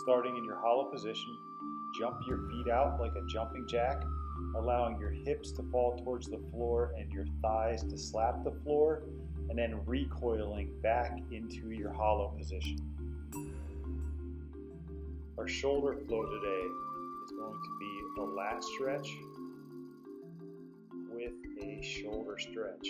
Starting in your hollow position, jump your feet out like a jumping jack, allowing your hips to fall towards the floor and your thighs to slap the floor, and then recoiling back into your hollow position. Our shoulder flow today is going to be a lat stretch with a shoulder stretch.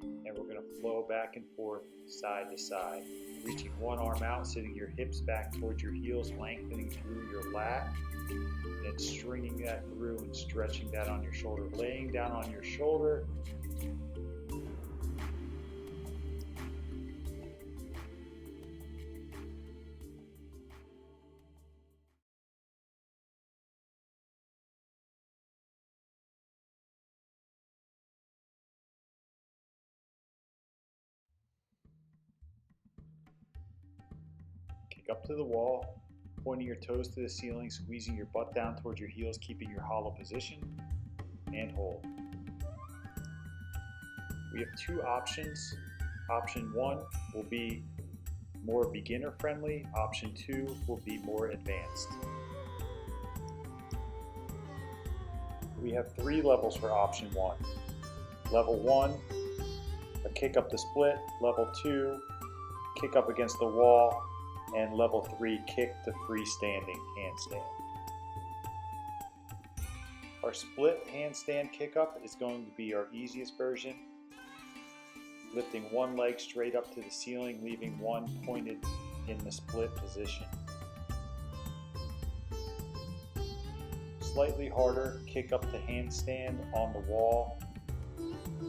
And we're going to flow back and forth side to side, reaching one arm out, sitting your hips back towards your heels, lengthening through your lat, and stringing that through and stretching that on your shoulder, laying down on your shoulder. Kick up to the wall, pointing your toes to the ceiling, squeezing your butt down towards your heels, keeping your hollow position, and hold. We have two options. Option 1 will be more beginner friendly. Option 2 will be more advanced. We have 3 levels for option 1. Level 1, a kick up to split. Level 2, kick up against the wall. And level 3, kick to freestanding handstand. Our split handstand kick up is going to be our easiest version, lifting one leg straight up to the ceiling, leaving one pointed in the split position. Slightly harder, kick up to handstand on the wall,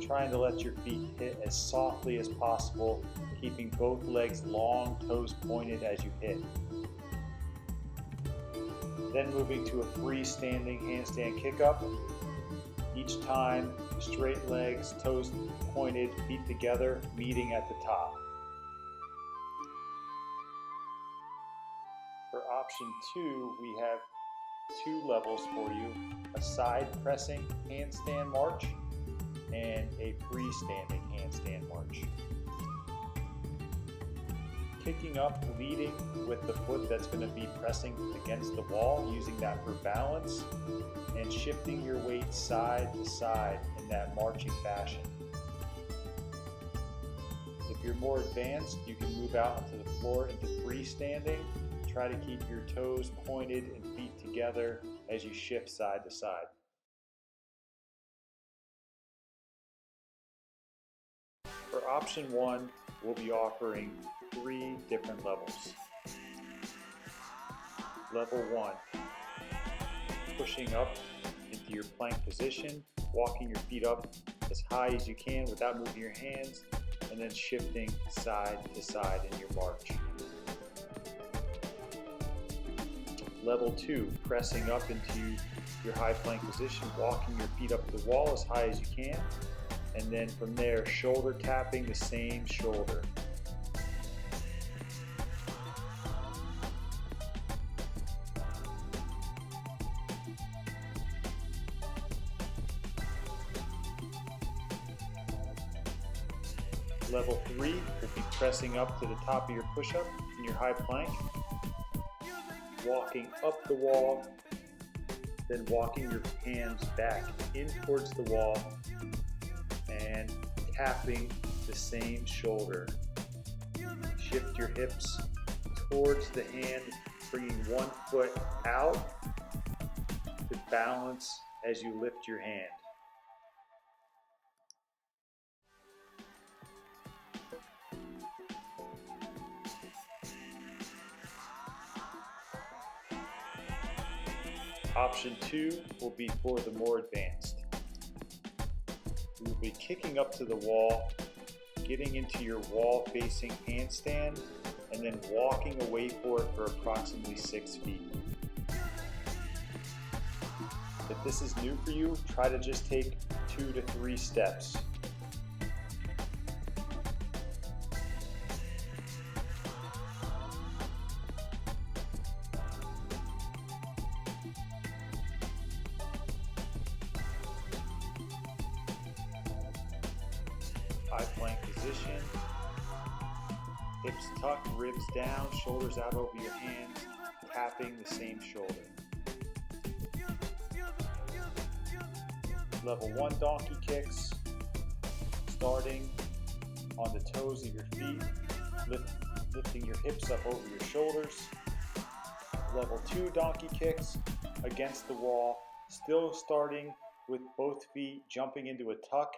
trying to let your feet hit as softly as possible, keeping both legs long, toes pointed as you hit. Then moving to a freestanding handstand kick up. Each time, straight legs, toes pointed, feet together, meeting at the top. For option 2, we have 2 levels for you: a side pressing handstand march and a freestanding handstand march. Kicking up, leading with the foot that's going to be pressing against the wall, using that for balance, and shifting your weight side to side in that marching fashion. If you're more advanced, you can move out onto the floor into freestanding. Try to keep your toes pointed and feet together as you shift side to side. For option 1, we'll be offering 3 different levels. Level 1, pushing up into your plank position, walking your feet up as high as you can without moving your hands, and then shifting side to side in your march. Level 2, pressing up into your high plank position, walking your feet up the wall as high as you can, and then from there, shoulder tapping the same shoulder. Level 3 will be pressing up to the top of your push-up in your high plank, walking up the wall, then walking your hands back in towards the wall and tapping the same shoulder. Shift your hips towards the hand, bringing one foot out to balance as you lift your hand. Option 2 will be for the more advanced. You will be kicking up to the wall, getting into your wall-facing handstand, and then walking away for it for approximately 6 feet. If this is new for you, try to just take 2 to 3 steps. position. Hips tucked, ribs down, shoulders out over your hands, tapping the same shoulder. Level 1 donkey kicks, starting on the toes of your feet, lifting your hips up over your shoulders. Level 2 donkey kicks against the wall, still starting with both feet jumping into a tuck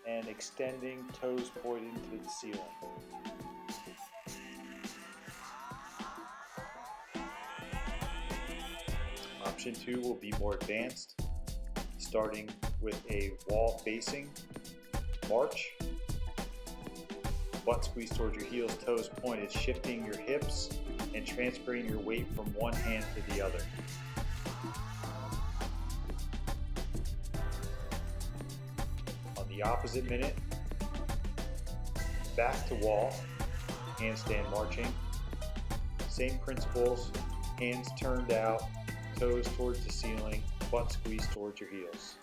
and extending, toes pointing to the ceiling. Option 2 will be more advanced, starting with a wall facing march. Butt squeeze towards your heels, toes pointed, shifting your hips and transferring your weight from one hand to the other. On the opposite minute, back to wall, handstand marching. Same principles, hands turned out, toes towards the ceiling, butt squeeze towards your heels.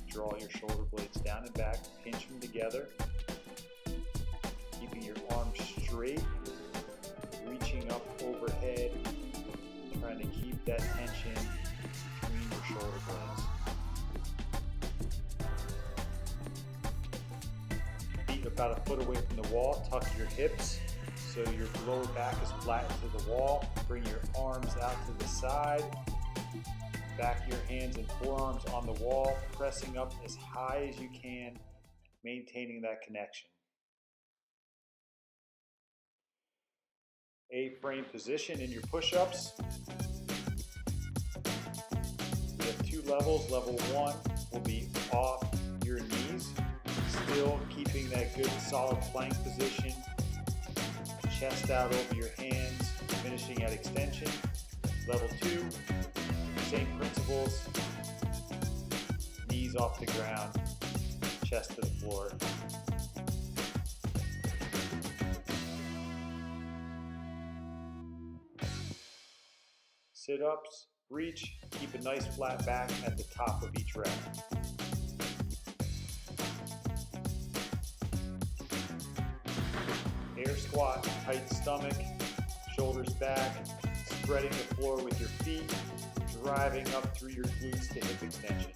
Draw your shoulder blades down and back, pinch them together, keeping your arms straight, reaching up overhead, trying to keep that tension between your shoulder blades. Feet about a foot away from the wall, tuck your hips so your lower back is flat to the wall. Bring your arms out to the side. Back your hands and forearms on the wall, pressing up as high as you can, maintaining that connection. A-frame position in your push-ups. We have 2 levels. Level 1 will be off your knees, still keeping that good solid plank position. Chest out over your hands, finishing at extension. Level 2. Same principles, knees off the ground, chest to the floor. Sit-ups, reach, keep a nice flat back at the top of each rep. Air squat, tight stomach, shoulders back, spreading the floor with your feet, driving up through your glutes to hip extension.